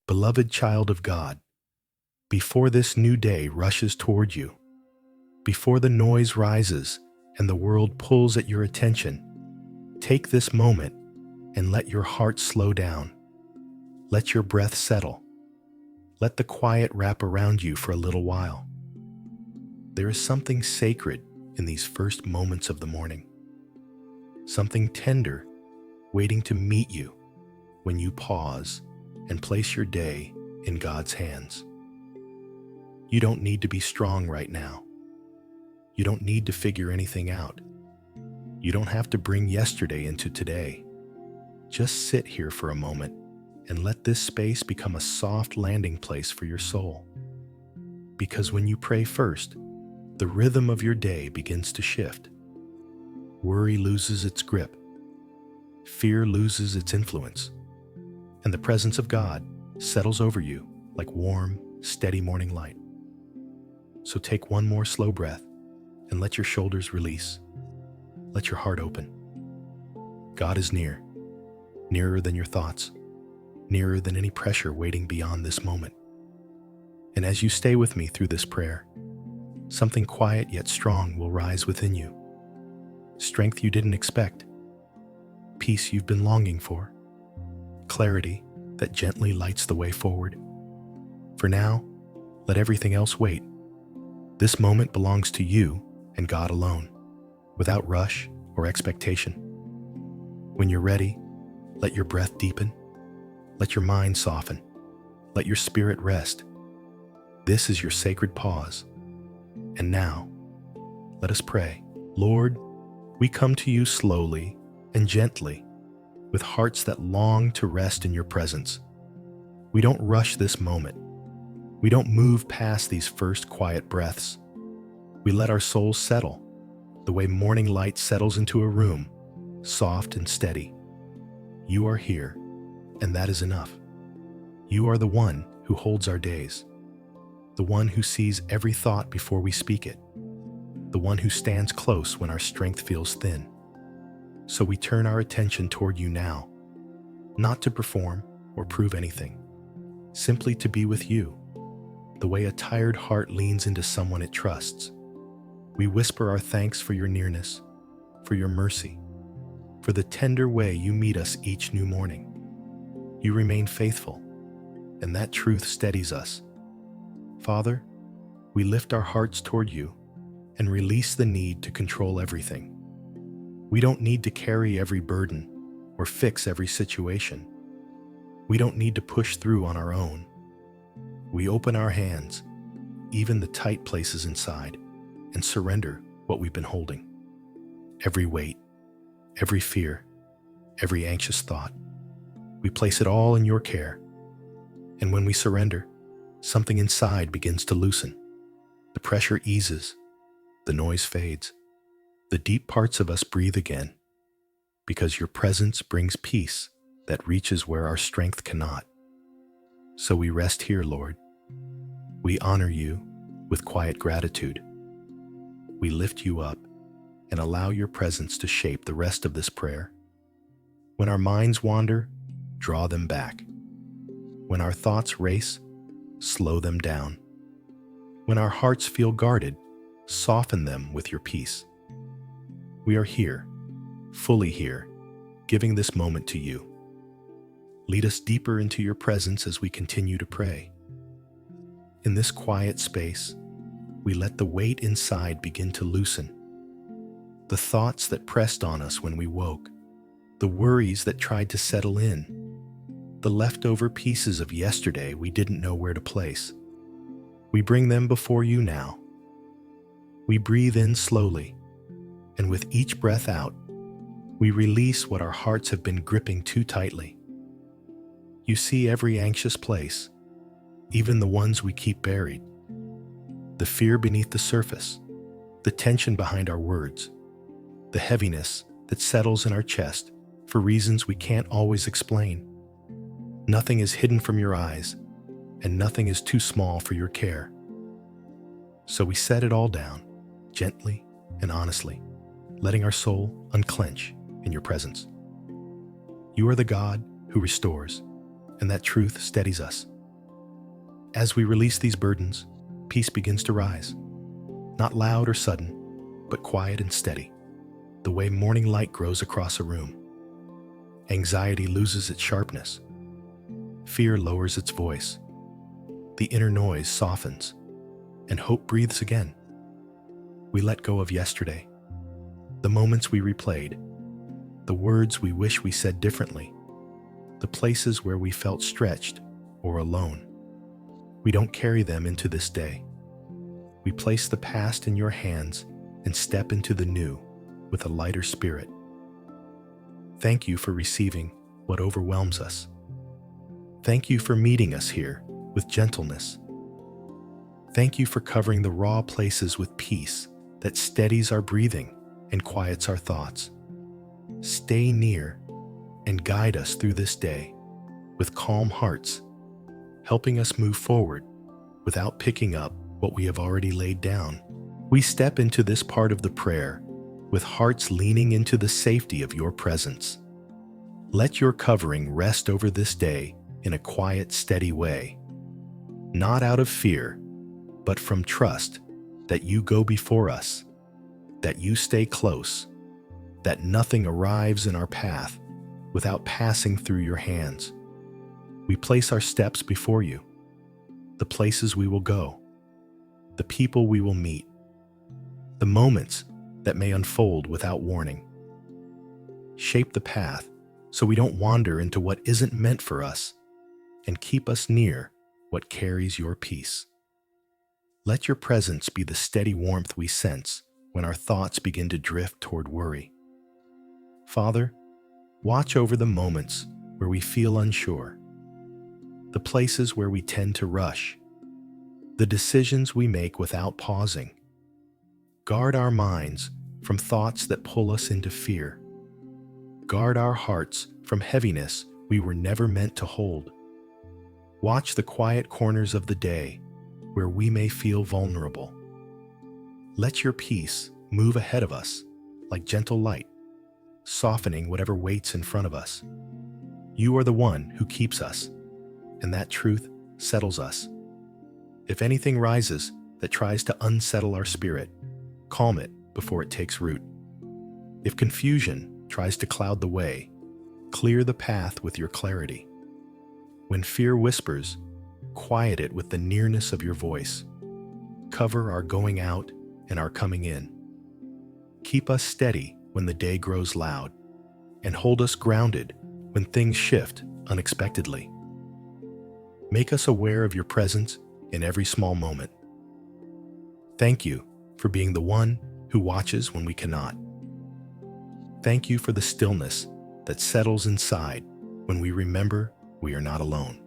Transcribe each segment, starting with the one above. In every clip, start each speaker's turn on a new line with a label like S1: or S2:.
S1: Beloved child of God, before this new day rushes toward you, before the noise rises and the world pulls at your attention, take this moment and let your heart slow down. Let your breath settle. Let the quiet wrap around you for a little while. There is something sacred in these first moments of the morning, something tender waiting to meet you when you pause and place your day in God's hands. You don't need to be strong right now. You don't need to figure anything out. You don't have to bring yesterday into today. Just sit here for a moment and let this space become a soft landing place for your soul. Because when you pray first, the rhythm of your day begins to shift. Worry loses its grip. Fear loses its influence. And the presence of God settles over you like warm, steady morning light. So take one more slow breath and let your shoulders release. Let your heart open. God is near, nearer than your thoughts, nearer than any pressure waiting beyond this moment. And as you stay with me through this prayer, something quiet yet strong will rise within you. Strength you didn't expect, peace you've been longing for, clarity that gently lights the way forward. For now, let everything else wait. This moment belongs to you and God alone, without rush or expectation. When you're ready, let your breath deepen, let your mind soften, let your spirit rest. This is your sacred pause. And now, let us pray. Lord, we come to you slowly and gently, with hearts that long to rest in your presence. We don't rush this moment. We don't move past these first quiet breaths. We let our souls settle, the way morning light settles into a room, soft and steady. You are here, and that is enough. You are the one who holds our days, the one who sees every thought before we speak it, the one who stands close when our strength feels thin. So we turn our attention toward you now, not to perform or prove anything, simply to be with you, the way a tired heart leans into someone it trusts. We whisper our thanks for your nearness, for your mercy, for the tender way you meet us each new morning. You remain faithful, and that truth steadies us. Father, we lift our hearts toward you and release the need to control everything. We don't need to carry every burden or fix every situation. We don't need to push through on our own. We open our hands, even the tight places inside, and surrender what we've been holding. Every weight, every fear, every anxious thought. We place it all in your care. And when we surrender, something inside begins to loosen. The pressure eases, the noise fades. The deep parts of us breathe again, because your presence brings peace that reaches where our strength cannot. So we rest here, Lord. We honor you with quiet gratitude. We lift you up and allow your presence to shape the rest of this prayer. When our minds wander, draw them back. When our thoughts race, slow them down. When our hearts feel guarded, soften them with your peace. We are here, fully here, giving this moment to you. Lead us deeper into your presence as we continue to pray. In this quiet space, we let the weight inside begin to loosen. The thoughts that pressed on us when we woke, the worries that tried to settle in, the leftover pieces of yesterday we didn't know where to place. We bring them before you now. We breathe in slowly, and with each breath out, we release what our hearts have been gripping too tightly. You see every anxious place, even the ones we keep buried. The fear beneath the surface, the tension behind our words, the heaviness that settles in our chest for reasons we can't always explain. Nothing is hidden from your eyes, and nothing is too small for your care. So we set it all down, gently and honestly, letting our soul unclench in your presence. You are the God who restores, and that truth steadies us. As we release these burdens, peace begins to rise. Not loud or sudden, but quiet and steady, the way morning light grows across a room. Anxiety loses its sharpness. Fear lowers its voice. The inner noise softens, and hope breathes again. We let go of yesterday, the moments we replayed, the words we wish we said differently, the places where we felt stretched or alone. We don't carry them into this day. We place the past in your hands and step into the new with a lighter spirit. Thank you for receiving what overwhelms us. Thank you for meeting us here with gentleness. Thank you for covering the raw places with peace that steadies our breathing and quiets our thoughts. Stay near and guide us through this day with calm hearts, helping us move forward without picking up what we have already laid down. We step into this part of the prayer with hearts leaning into the safety of your presence. Let your covering rest over this day in a quiet, steady way, not out of fear, but from trust that you go before us, that you stay close, that nothing arrives in our path without passing through your hands. We place our steps before you, the places we will go, the people we will meet, the moments that may unfold without warning. Shape the path so we don't wander into what isn't meant for us, and keep us near what carries your peace. Let your presence be the steady warmth we sense when our thoughts begin to drift toward worry. Father, watch over the moments where we feel unsure, the places where we tend to rush, the decisions we make without pausing. Guard our minds from thoughts that pull us into fear. Guard our hearts from heaviness we were never meant to hold. Watch the quiet corners of the day where we may feel vulnerable. Let your peace move ahead of us like gentle light, softening whatever waits in front of us. You are the one who keeps us, and that truth settles us. If anything rises that tries to unsettle our spirit, calm it before it takes root. If confusion tries to cloud the way, clear the path with your clarity. When fear whispers, quiet it with the nearness of your voice. Cover our going out and our coming in. Keep us steady when the day grows loud, and hold us grounded when things shift unexpectedly. Make us aware of your presence in every small moment. Thank you for being the one who watches when we cannot. Thank you for the stillness that settles inside when we remember we are not alone.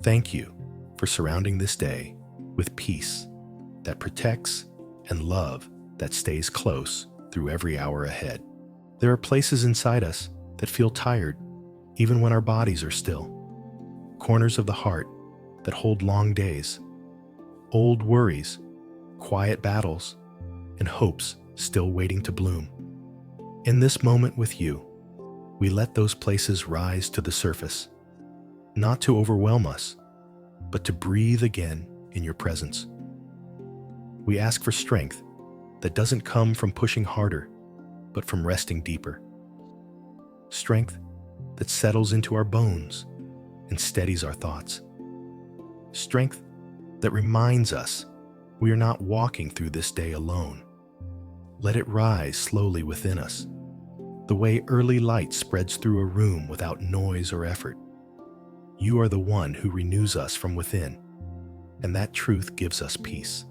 S1: Thank you for surrounding this day with peace that protects and love that stays close through every hour ahead. There are places inside us that feel tired even when our bodies are still. Corners of the heart that hold long days, old worries, quiet battles, and hopes still waiting to bloom. In this moment with you, we let those places rise to the surface, not to overwhelm us, but to breathe again in your presence. We ask for strength that doesn't come from pushing harder, but from resting deeper. Strength that settles into our bones and steadies our thoughts. Strength that reminds us we are not walking through this day alone. Let it rise slowly within us, the way early light spreads through a room without noise or effort. You are the one who renews us from within, and that truth gives us peace.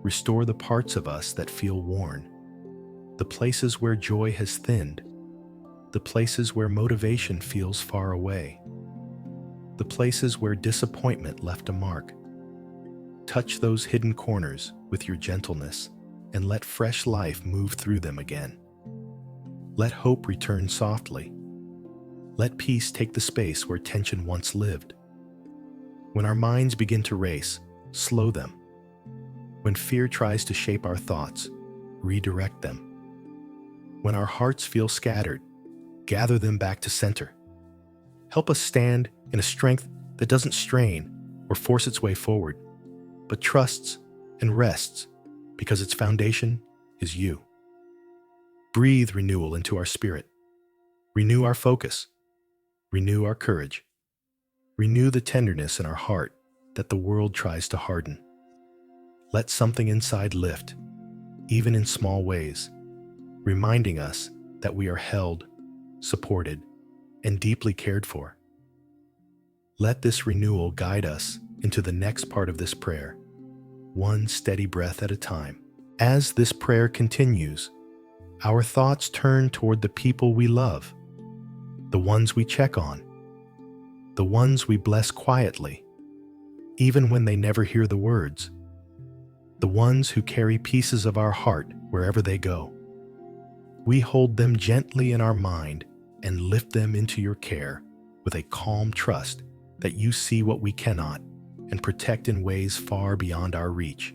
S1: Restore the parts of us that feel worn, the places where joy has thinned, the places where motivation feels far away, the places where disappointment left a mark. Touch those hidden corners with your gentleness and let fresh life move through them again. Let hope return softly. Let peace take the space where tension once lived. When our minds begin to race, slow them. When fear tries to shape our thoughts, redirect them. When our hearts feel scattered, gather them back to center. Help us stand in a strength that doesn't strain, or force its way forward, but trusts and rests because its foundation is you. Breathe renewal into our spirit. Renew our focus. Renew our courage. Renew the tenderness in our heart that the world tries to harden. Let something inside lift, even in small ways, reminding us that we are held, supported, and deeply cared for. Let this renewal guide us into the next part of this prayer, one steady breath at a time. As this prayer continues, our thoughts turn toward the people we love, the ones we check on, the ones we bless quietly, even when they never hear the words, the ones who carry pieces of our heart wherever they go. We hold them gently in our mind and lift them into your care with a calm trust that you see what we cannot and protect in ways far beyond our reach.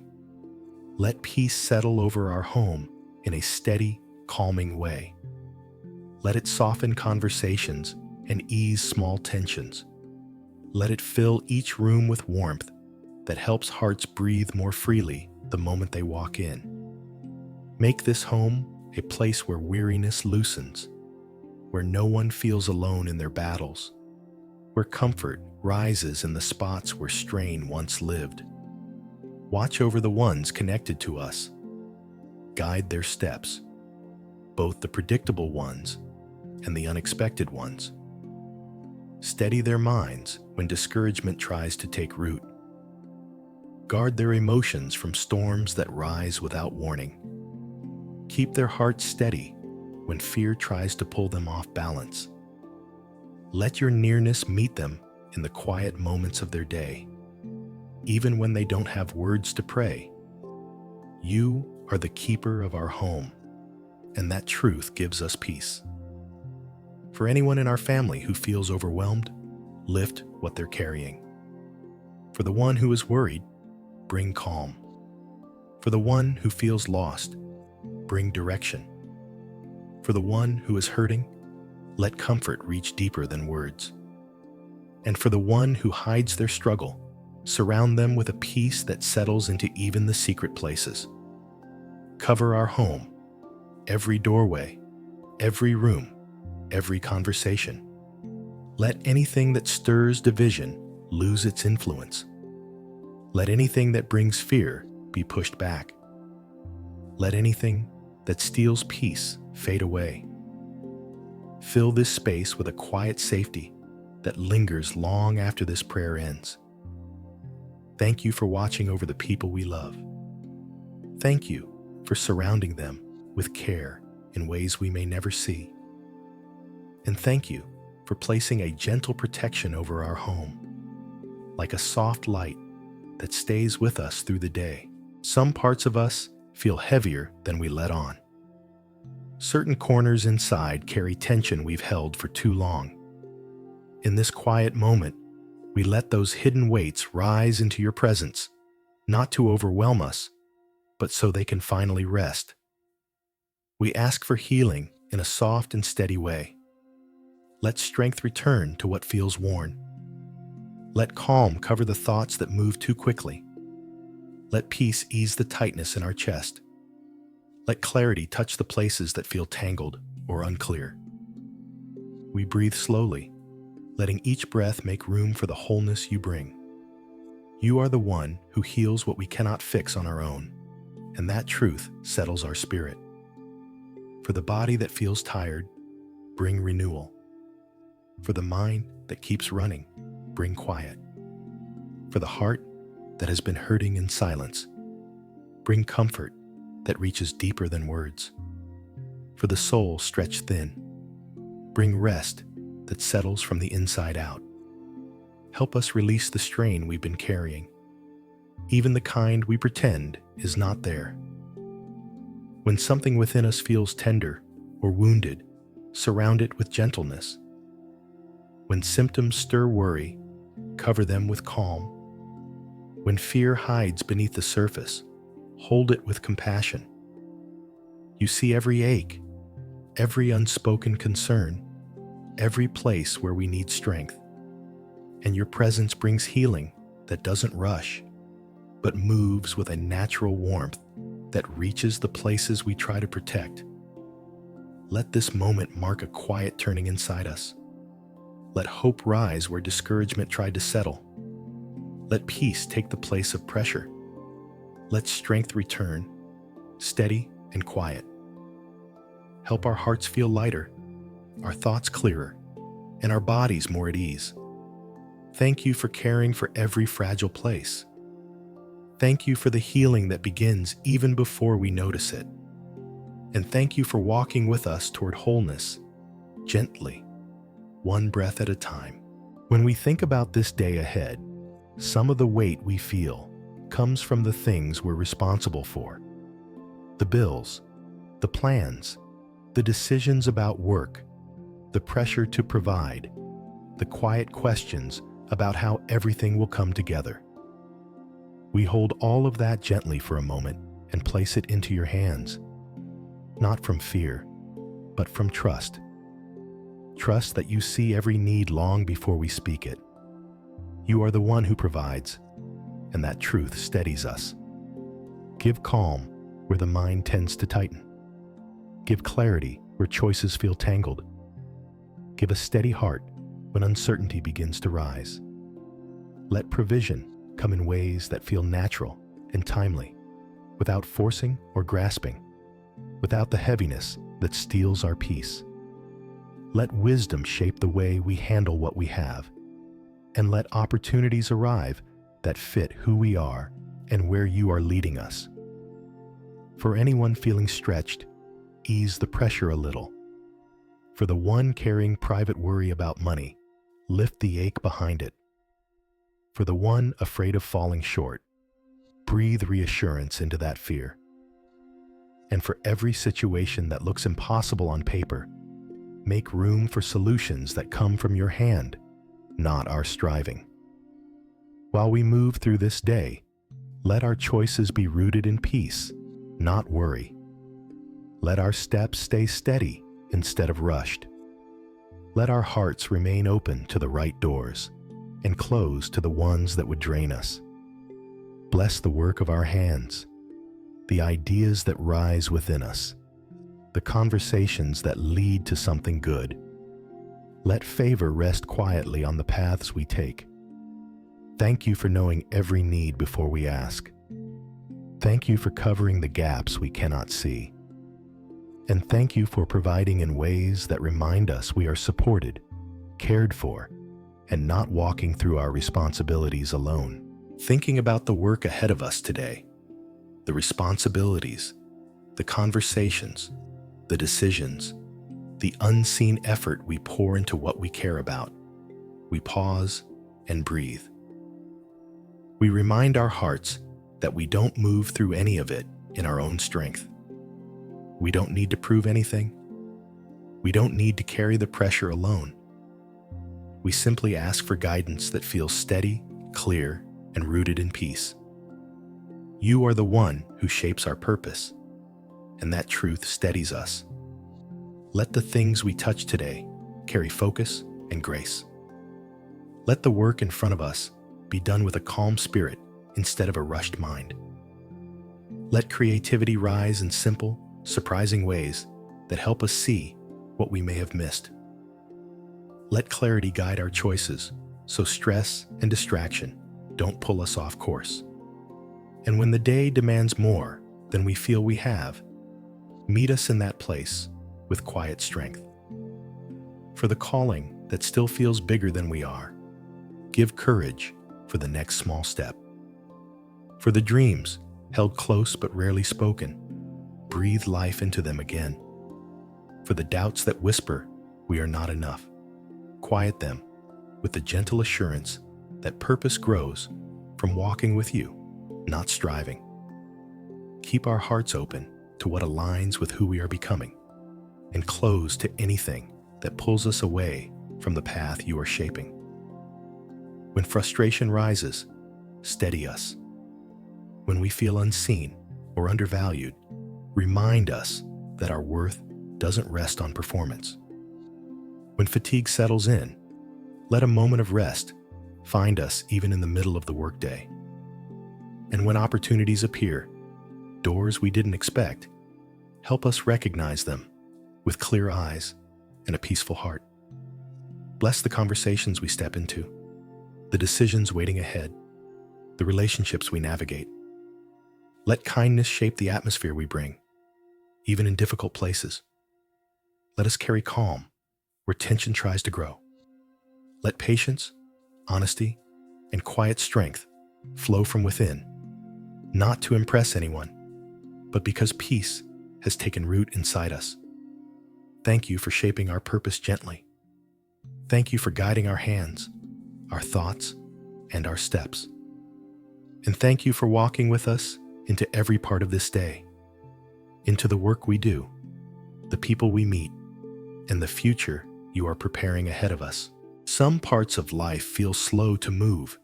S1: Let peace settle over our home in a steady, calming way. Let it soften conversations and ease small tensions. Let it fill each room with warmth that helps hearts breathe more freely the moment they walk in. Make this home a place where weariness loosens, where no one feels alone in their battles, where comfort rises in the spots where strain once lived. Watch over the ones connected to us. Guide their steps, both the predictable ones and the unexpected ones. Steady their minds when discouragement tries to take root. Guard their emotions from storms that rise without warning. Keep their hearts steady when fear tries to pull them off balance. Let your nearness meet them in the quiet moments of their day. Even when they don't have words to pray, you are the keeper of our home, and that truth gives us peace. For anyone in our family who feels overwhelmed, lift what they're carrying. For the one who is worried, bring calm. For the one who feels lost, bring direction. For the one who is hurting, let comfort reach deeper than words. And for the one who hides their struggle, surround them with a peace that settles into even the secret places. Cover our home, every doorway, every room, every conversation. Let anything that stirs division lose its influence. Let anything that brings fear be pushed back. Let anything that steals peace fade away. Fill this space with a quiet safety that lingers long after this prayer ends. Thank you for watching over the people we love. Thank you for surrounding them with care in ways we may never see. And thank you for placing a gentle protection over our home, like a soft light that stays with us through the day. Some parts of us feel heavier than we let on. Certain corners inside carry tension we've held for too long. In this quiet moment, we let those hidden weights rise into your presence, not to overwhelm us, but so they can finally rest. We ask for healing in a soft and steady way. Let strength return to what feels worn. Let calm cover the thoughts that move too quickly. Let peace ease the tightness in our chest. Let clarity touch the places that feel tangled or unclear. We breathe slowly, letting each breath make room for the wholeness you bring. You are the one who heals what we cannot fix on our own, and that truth settles our spirit. For the body that feels tired, bring renewal. For the mind that keeps running, bring quiet. For the heart that has been hurting in silence, bring comfort that reaches deeper than words. For the soul stretched thin, bring rest that settles from the inside out. Help us release the strain we've been carrying, even the kind we pretend is not there. When something within us feels tender or wounded, surround it with gentleness. When symptoms stir worry, cover them with calm. When fear hides beneath the surface, hold it with compassion. You see every ache, every unspoken concern, every place where we need strength, and your presence brings healing that doesn't rush, but moves with a natural warmth that reaches the places we try to protect. Let this moment mark a quiet turning inside us. Let hope rise where discouragement tried to settle. Let peace take the place of pressure. Let strength return, steady and quiet. Help our hearts feel lighter, our thoughts clearer, and our bodies more at ease. Thank you for caring for every fragile place. Thank you for the healing that begins even before we notice it. And thank you for walking with us toward wholeness, gently, one breath at a time. When we think about this day ahead, some of the weight we feel comes from the things we're responsible for. The bills, the plans, the decisions about work, the pressure to provide, the quiet questions about how everything will come together. We hold all of that gently for a moment and place it into your hands, not from fear, but from trust. Trust that you see every need long before we speak it. You are the one who provides, and that truth steadies us. Give calm where the mind tends to tighten. Give clarity where choices feel tangled. Give a steady heart when uncertainty begins to rise. Let provision come in ways that feel natural and timely, without forcing or grasping, without the heaviness that steals our peace. Let wisdom shape the way we handle what we have, and let opportunities arrive that fit who we are and where you are leading us. For anyone feeling stretched, ease the pressure a little. For the one carrying private worry about money, lift the ache behind it. For the one afraid of falling short, breathe reassurance into that fear. And for every situation that looks impossible on paper, make room for solutions that come from your hand, not our striving. While we move through this day, let our choices be rooted in peace, not worry. Let our steps stay steady instead of rushed. Let our hearts remain open to the right doors and closed to the ones that would drain us. Bless the work of our hands, the ideas that rise within us, the conversations that lead to something good. Let favor rest quietly on the paths we take. Thank you for knowing every need before we ask. Thank you for covering the gaps we cannot see. And thank you for providing in ways that remind us we are supported, cared for, and not walking through our responsibilities alone. Thinking about the work ahead of us today, the responsibilities, the conversations, the decisions, the unseen effort we pour into what we care about, we pause and breathe. We remind our hearts that we don't move through any of it in our own strength. We don't need to prove anything. We don't need to carry the pressure alone. We simply ask for guidance that feels steady, clear, and rooted in peace. You are the one who shapes our purpose, and that truth steadies us. Let the things we touch today carry focus and grace. Let the work in front of us be done with a calm spirit instead of a rushed mind. Let creativity rise in simple, surprising ways that help us see what we may have missed. Let clarity guide our choices so stress and distraction don't pull us off course. And when the day demands more than we feel we have, meet us in that place with quiet strength. For the calling that still feels bigger than we are, give courage for the next small step. For the dreams held close but rarely spoken, breathe life into them again. For the doubts that whisper we are not enough, quiet them with the gentle assurance that purpose grows from walking with you, not striving. Keep our hearts open to what aligns with who we are becoming, and closed to anything that pulls us away from the path you are shaping. When frustration rises, steady us. When we feel unseen or undervalued, remind us that our worth doesn't rest on performance. When fatigue settles in, let a moment of rest Find us even in the middle of the workday. And when opportunities appear, doors we didn't expect, help us recognize them with clear eyes and a peaceful heart. Bless the conversations we step into, the decisions waiting ahead, the relationships we navigate. Let kindness shape the atmosphere we bring, even in difficult places. Let us carry calm where tension tries to grow. Let patience, honesty, and quiet strength flow from within, not to impress anyone, but because peace has taken root inside us. Thank you for shaping our purpose gently. Thank you for guiding our hands, our thoughts, and our steps. And thank you for walking with us into every part of this day, into the work we do, the people we meet, and the future you are preparing ahead of us. Some parts of life feel slow to move.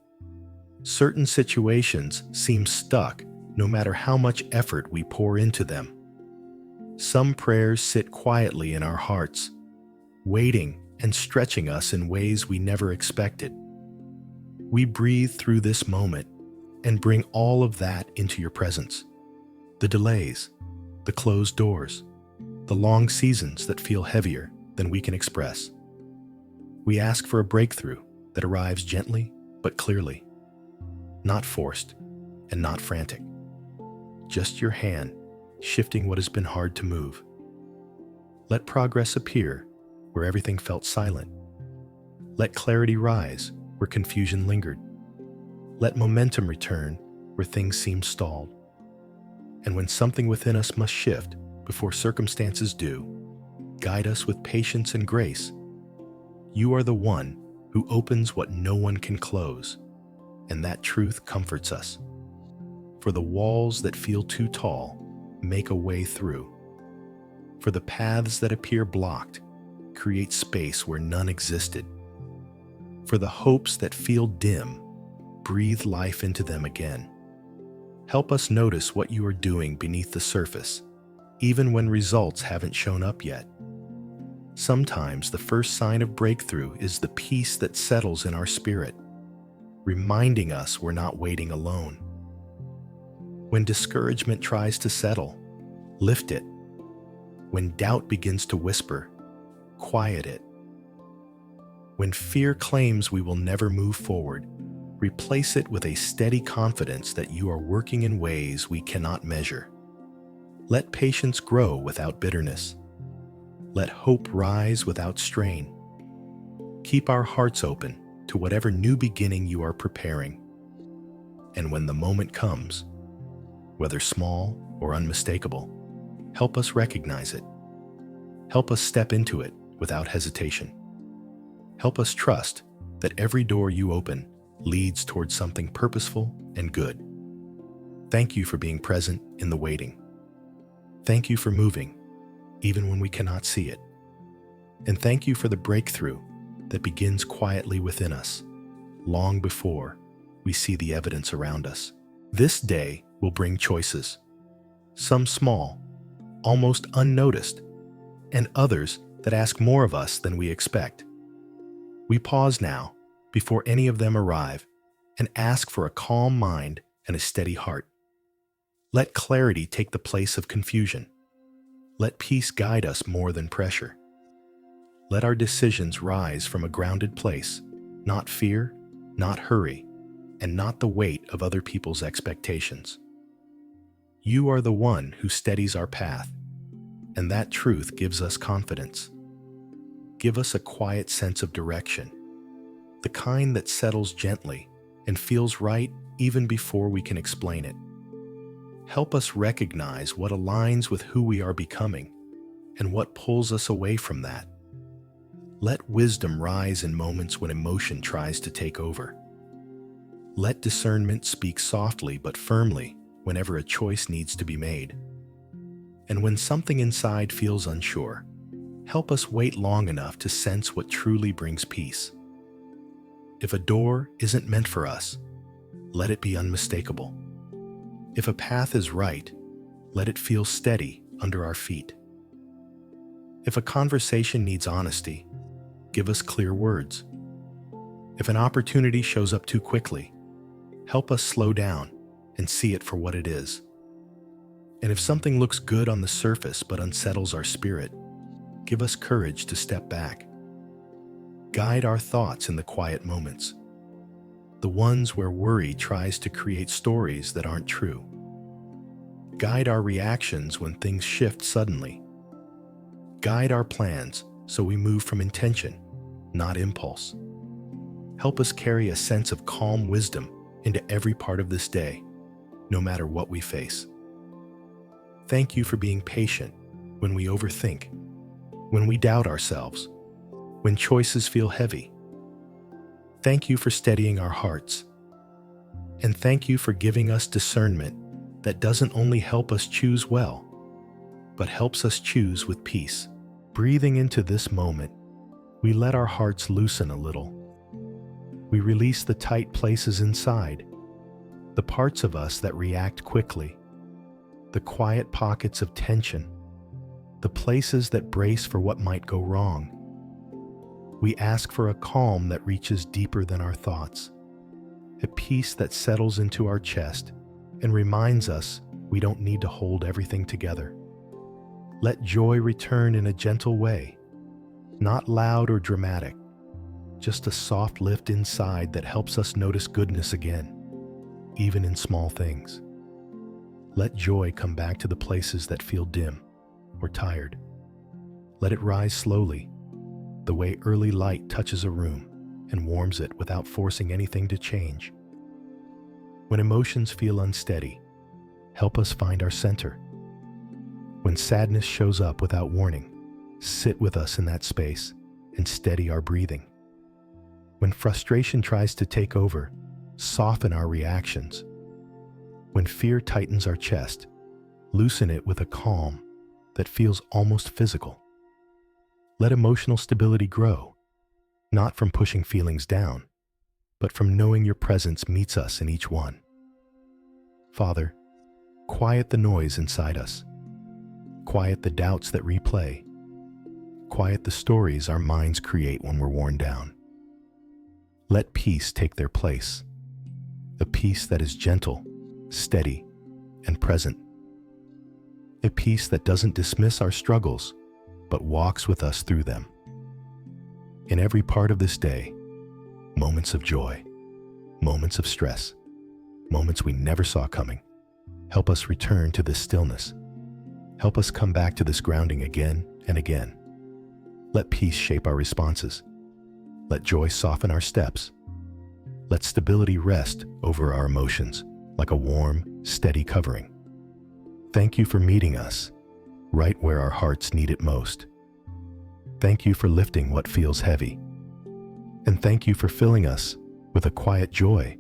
S1: Certain situations seem stuck no matter how much effort we pour into them. Some prayers sit quietly in our hearts, waiting and stretching us in ways we never expected. We breathe through this moment and bring all of that into your presence. The delays, the closed doors, the long seasons that feel heavier than we can express. We ask for a breakthrough that arrives gently but clearly, not forced and not frantic. Just your hand shifting what has been hard to move. Let progress appear where everything felt silent. Let clarity rise where confusion lingered. Let momentum return where things seemed stalled. And when something within us must shift before circumstances do, guide us with patience and grace. You are the one who opens what no one can close, and that truth comforts us. For the walls that feel too tall, make a way through. For the paths that appear blocked, create space where none existed. For the hopes that feel dim, breathe life into them again. Help us notice what you are doing beneath the surface, even when results haven't shown up yet. Sometimes the first sign of breakthrough is the peace that settles in our spirit, reminding us we're not waiting alone. When discouragement tries to settle, lift it. When doubt begins to whisper, quiet it. When fear claims we will never move forward, replace it with a steady confidence that you are working in ways we cannot measure. Let patience grow without bitterness. Let hope rise without strain. Keep our hearts open to whatever new beginning you are preparing. And when the moment comes, whether small or unmistakable, help us recognize it. Help us step into it without hesitation. Help us trust that every door you open leads towards something purposeful and good. Thank you for being present in the waiting. Thank you for moving, even when we cannot see it. And thank you for the breakthrough that begins quietly within us, long before we see the evidence around us. This day will bring choices, some small, almost unnoticed, and others that ask more of us than we expect. We pause now, before any of them arrive, and ask for a calm mind and a steady heart. Let clarity take the place of confusion. Let peace guide us more than pressure. Let our decisions rise from a grounded place, not fear, not hurry, and not the weight of other people's expectations. You are the one who steadies our path, and that truth gives us confidence. Give us a quiet sense of direction, the kind that settles gently and feels right even before we can explain it. Help us recognize what aligns with who we are becoming and what pulls us away from that. Let wisdom rise in moments when emotion tries to take over. Let discernment speak softly but firmly whenever a choice needs to be made. And when something inside feels unsure, help us wait long enough to sense what truly brings peace. If a door isn't meant for us, let it be unmistakable. If a path is right, let it feel steady under our feet. If a conversation needs honesty, give us clear words. If an opportunity shows up too quickly, help us slow down and see it for what it is. And if something looks good on the surface but unsettles our spirit, give us courage to step back. Guide our thoughts in the quiet moments, the ones where worry tries to create stories that aren't true. Guide our reactions when things shift suddenly. Guide our plans so we move from intention, not impulse. Help us carry a sense of calm wisdom into every part of this day, no matter what we face. Thank you for being patient when we overthink, when we doubt ourselves, when choices feel heavy. Thank you for steadying our hearts. And thank you for giving us discernment that doesn't only help us choose well, but helps us choose with peace. Breathing into this moment, we let our hearts loosen a little. We release the tight places inside, the parts of us that react quickly, the quiet pockets of tension, the places that brace for what might go wrong. We ask for a calm that reaches deeper than our thoughts, a peace that settles into our chest and reminds us we don't need to hold everything together. Let joy return in a gentle way, not loud or dramatic, just a soft lift inside that helps us notice goodness again, even in small things. Let joy come back to the places that feel dim or tired. Let it rise slowly, the way early light touches a room and warms it without forcing anything to change. When emotions feel unsteady, help us find our center. When sadness shows up without warning, sit with us in that space and steady our breathing. When frustration tries to take over, soften our reactions. When fear tightens our chest, loosen it with a calm that feels almost physical. Let emotional stability grow, not from pushing feelings down, but from knowing your presence meets us in each one. Father, quiet the noise inside us. Quiet the doubts that replay. Quiet the stories our minds create when we're worn down. Let peace take their place, a peace that is gentle, steady, and present. A peace that doesn't dismiss our struggles, but walks with us through them. In every part of this day, moments of joy, moments of stress, moments we never saw coming, help us return to this stillness. Help us come back to this grounding again and again. Let peace shape our responses. Let joy soften our steps. Let stability rest over our emotions like a warm, steady covering. Thank you for meeting us right where our hearts need it most. Thank you for lifting what feels heavy. And thank you for filling us with a quiet joy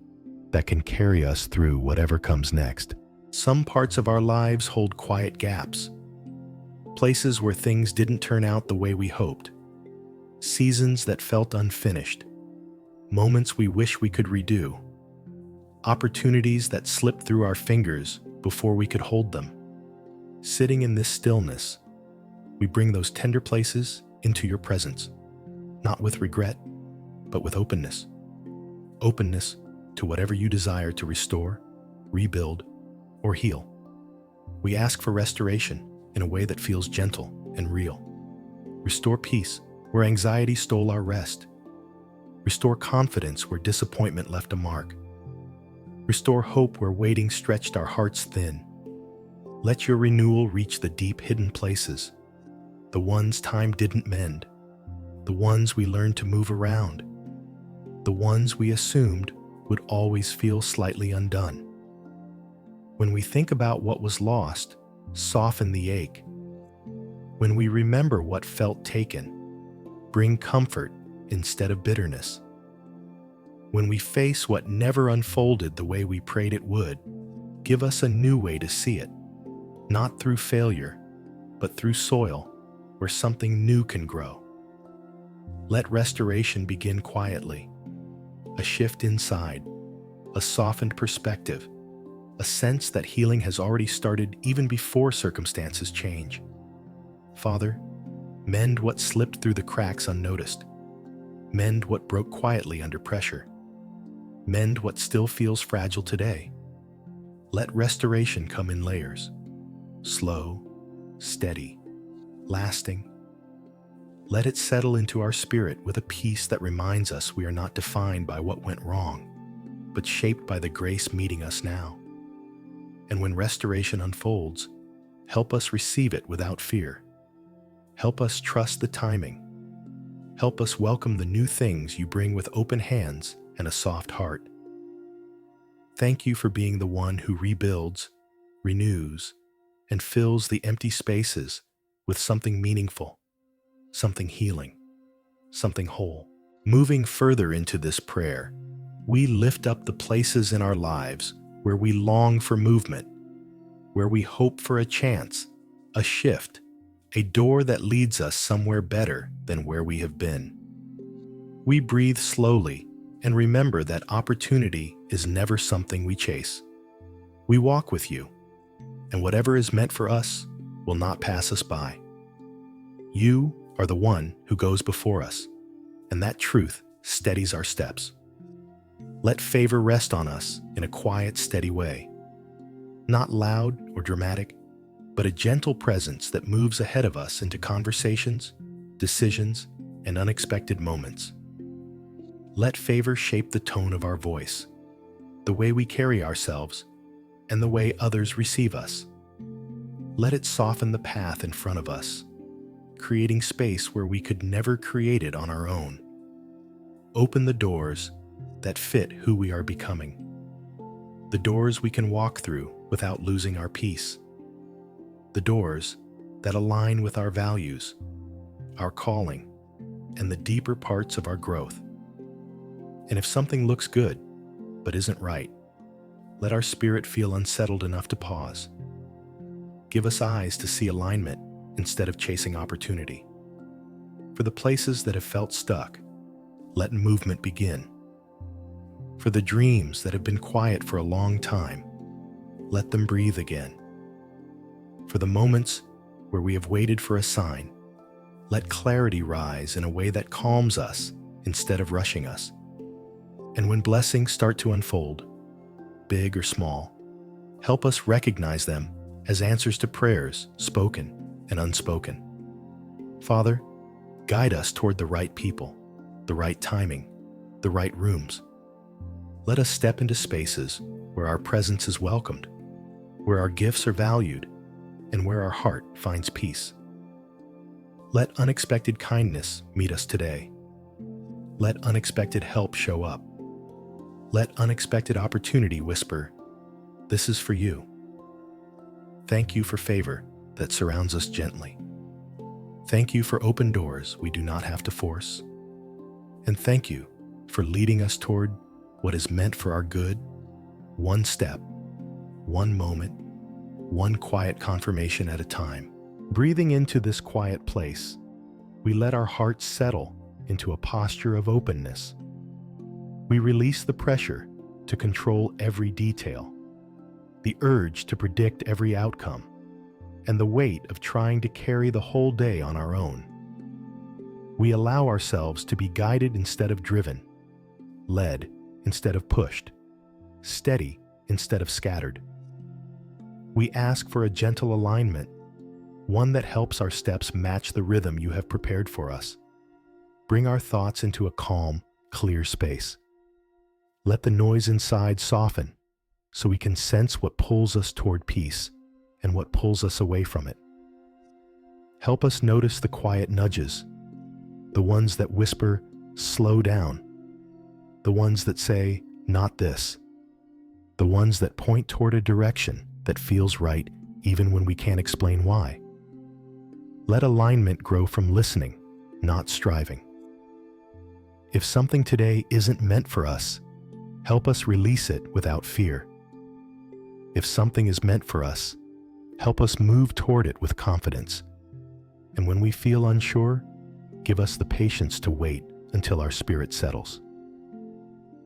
S1: that can carry us through whatever comes next. Some parts of our lives hold quiet gaps, places where things didn't turn out the way we hoped, seasons that felt unfinished, moments we wish we could redo, opportunities that slipped through our fingers before we could hold them. Sitting in this stillness, we bring those tender places into your presence, not with regret, but with openness. Openness to whatever you desire to restore, rebuild, or heal. We ask for restoration in a way that feels gentle and real. Restore peace where anxiety stole our rest. Restore confidence where disappointment left a mark. Restore hope where waiting stretched our hearts thin. Let your renewal reach the deep hidden places, the ones time didn't mend, the ones we learned to move around, the ones we assumed would always feel slightly undone. When we think about what was lost, soften the ache. When we remember what felt taken, bring comfort instead of bitterness. When we face what never unfolded the way we prayed it would, give us a new way to see it, not through failure, but through soil where something new can grow. Let restoration begin quietly. A shift inside, a softened perspective, a sense that healing has already started even before circumstances change. Father, mend what slipped through the cracks unnoticed. Mend what broke quietly under pressure. Mend what still feels fragile today. Let restoration come in layers. Slow, steady, lasting. Let it settle into our spirit with a peace that reminds us we are not defined by what went wrong, but shaped by the grace meeting us now. And when restoration unfolds, help us receive it without fear. Help us trust the timing. Help us welcome the new things you bring with open hands and a soft heart. Thank you for being the one who rebuilds, renews, and fills the empty spaces with something meaningful, something healing, something whole. Moving further into this prayer, we lift up the places in our lives where we long for movement, where we hope for a chance, a shift, a door that leads us somewhere better than where we have been. We breathe slowly and remember that opportunity is never something we chase. We walk with you, and whatever is meant for us will not pass us by. You are the one who goes before us, and that truth steadies our steps. Let favor rest on us in a quiet, steady way. Not loud or dramatic, but a gentle presence that moves ahead of us into conversations, decisions, and unexpected moments. Let favor shape the tone of our voice, the way we carry ourselves, and the way others receive us. Let it soften the path in front of us, creating space where we could never create it on our own. Open the doors that fit who we are becoming. The doors we can walk through without losing our peace. The doors that align with our values, our calling, and the deeper parts of our growth. And if something looks good, but isn't right, let our spirit feel unsettled enough to pause. Give us eyes to see alignment instead of chasing opportunity. For the places that have felt stuck, let movement begin. For the dreams that have been quiet for a long time, let them breathe again. For the moments where we have waited for a sign, let clarity rise in a way that calms us instead of rushing us. And when blessings start to unfold, big or small, help us recognize them as answers to prayers spoken and unspoken. Father, guide us toward the right people, the right timing, the right rooms. Let us step into spaces where our presence is welcomed, where our gifts are valued, and where our heart finds peace. Let unexpected kindness meet us today. Let unexpected help show up. Let unexpected opportunity whisper, "This is for you." Thank you for favor that surrounds us gently. Thank you for open doors we do not have to force. And thank you for leading us toward what is meant for our good, one step, one moment, one quiet confirmation at a time. Breathing into this quiet place, we let our hearts settle into a posture of openness. We release the pressure to control every detail, the urge to predict every outcome, and the weight of trying to carry the whole day on our own. We allow ourselves to be guided instead of driven, led instead of pushed, steady instead of scattered. We ask for a gentle alignment, one that helps our steps match the rhythm you have prepared for us. Bring our thoughts into a calm, clear space. Let the noise inside soften so we can sense what pulls us toward peace and what pulls us away from it. Help us notice the quiet nudges, the ones that whisper, "Slow down," the ones that say, "Not this," the ones that point toward a direction that feels right even when we can't explain why. Let alignment grow from listening, not striving. If something today isn't meant for us, help us release it without fear. If something is meant for us, help us move toward it with confidence. And when we feel unsure, give us the patience to wait until our spirit settles.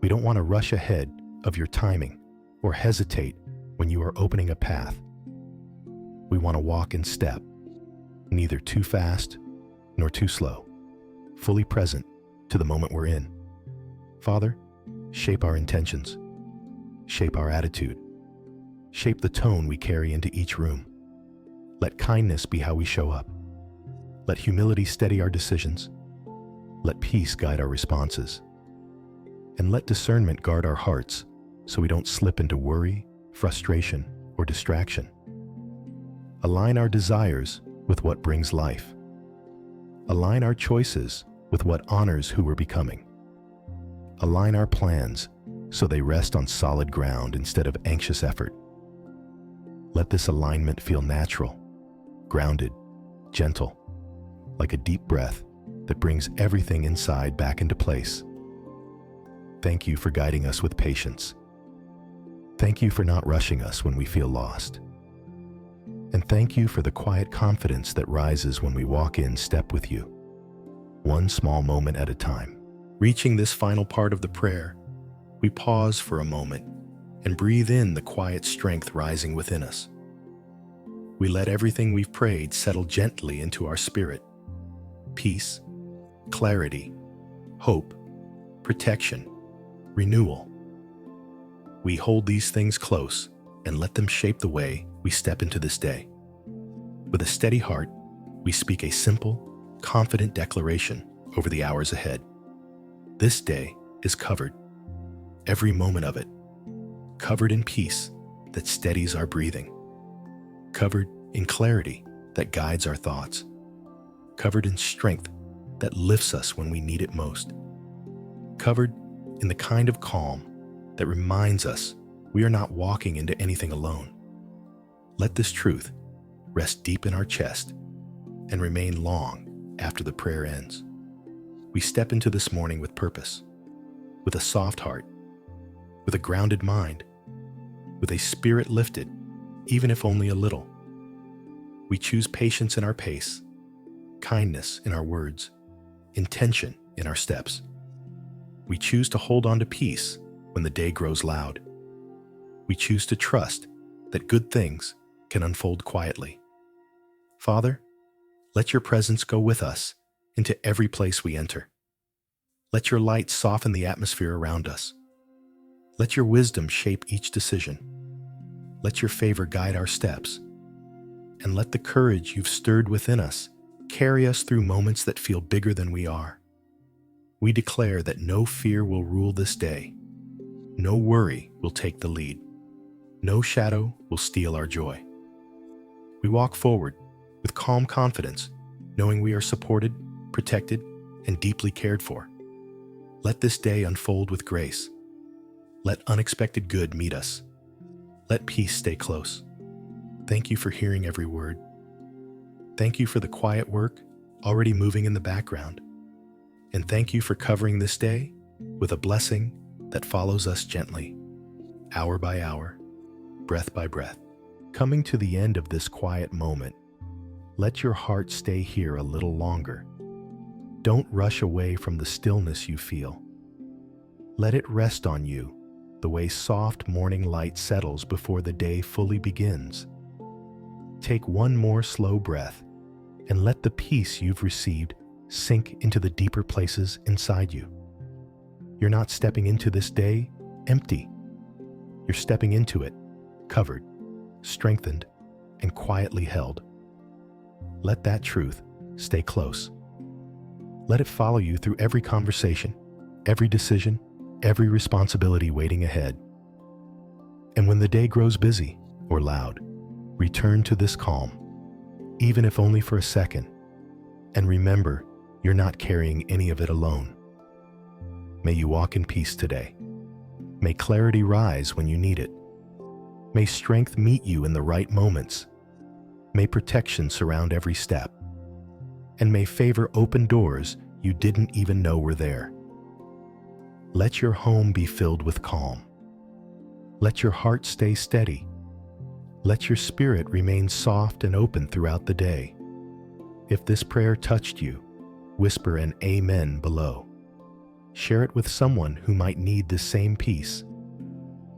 S1: We don't want to rush ahead of your timing or hesitate when you are opening a path. We want to walk in step, neither too fast nor too slow, fully present to the moment we're in. Father, shape our intentions, shape our attitude, shape the tone we carry into each room. Let kindness be how we show up. Let humility steady our decisions. Let peace guide our responses. And let discernment guard our hearts so we don't slip into worry, frustration, or distraction. Align our desires with what brings life. Align our choices with what honors who we're becoming. Align our plans so they rest on solid ground instead of anxious effort. Let this alignment feel natural, grounded, gentle, like a deep breath that brings everything inside back into place. Thank you for guiding us with patience. Thank you for not rushing us when we feel lost. And thank you for the quiet confidence that rises when we walk in step with you, one small moment at a time. Reaching this final part of the prayer, we pause for a moment and breathe in the quiet strength rising within us. We let everything we've prayed settle gently into our spirit. Peace, clarity, hope, protection, renewal. We hold these things close and let them shape the way we step into this day. With a steady heart, we speak a simple, confident declaration over the hours ahead. This day is covered, every moment of it, covered in peace that steadies our breathing, covered in clarity that guides our thoughts, covered in strength that lifts us when we need it most, covered in the kind of calm that reminds us we are not walking into anything alone. Let this truth rest deep in our chest and remain long after the prayer ends. We step into this morning with purpose, with a soft heart, with a grounded mind, with a spirit lifted, even if only a little. We choose patience in our pace, kindness in our words, intention in our steps. We choose to hold on to peace when the day grows loud. We choose to trust that good things can unfold quietly. Father, let your presence go with us into every place we enter. Let your light soften the atmosphere around us. Let your wisdom shape each decision. Let your favor guide our steps. And let the courage you've stirred within us carry us through moments that feel bigger than we are. We declare that no fear will rule this day. No worry will take the lead. No shadow will steal our joy. We walk forward with calm confidence, knowing we are supported, protected, and deeply cared for. Let this day unfold with grace. Let unexpected good meet us. Let peace stay close. Thank you for hearing every word. Thank you for the quiet work already moving in the background. And thank you for covering this day with a blessing that follows us gently, hour by hour, breath by breath. Coming to the end of this quiet moment, let your heart stay here a little longer. Don't rush away from the stillness you feel. Let it rest on you the way soft morning light settles before the day fully begins. Take one more slow breath and let the peace you've received sink into the deeper places inside you. You're not stepping into this day empty. You're stepping into it covered, strengthened, and quietly held. Let that truth stay close. Let it follow you through every conversation, every decision, every responsibility waiting ahead. And when the day grows busy or loud, return to this calm, even if only for a second, and remember, you're not carrying any of it alone. May you walk in peace today. May clarity rise when you need it. May strength meet you in the right moments. May protection surround every step. And may favor open doors you didn't even know were there. Let your home be filled with calm. Let your heart stay steady. Let your spirit remain soft and open throughout the day. If this prayer touched you, whisper an amen below. Share it with someone who might need the same peace.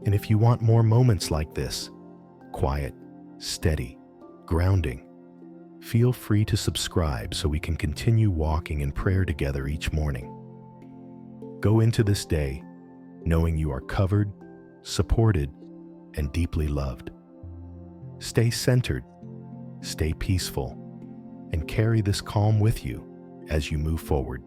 S1: And if you want more moments like this, quiet, steady, grounding, feel free to subscribe so we can continue walking in prayer together each morning. Go into this day knowing you are covered, supported, and deeply loved. Stay centered, stay peaceful, and carry this calm with you as you move forward.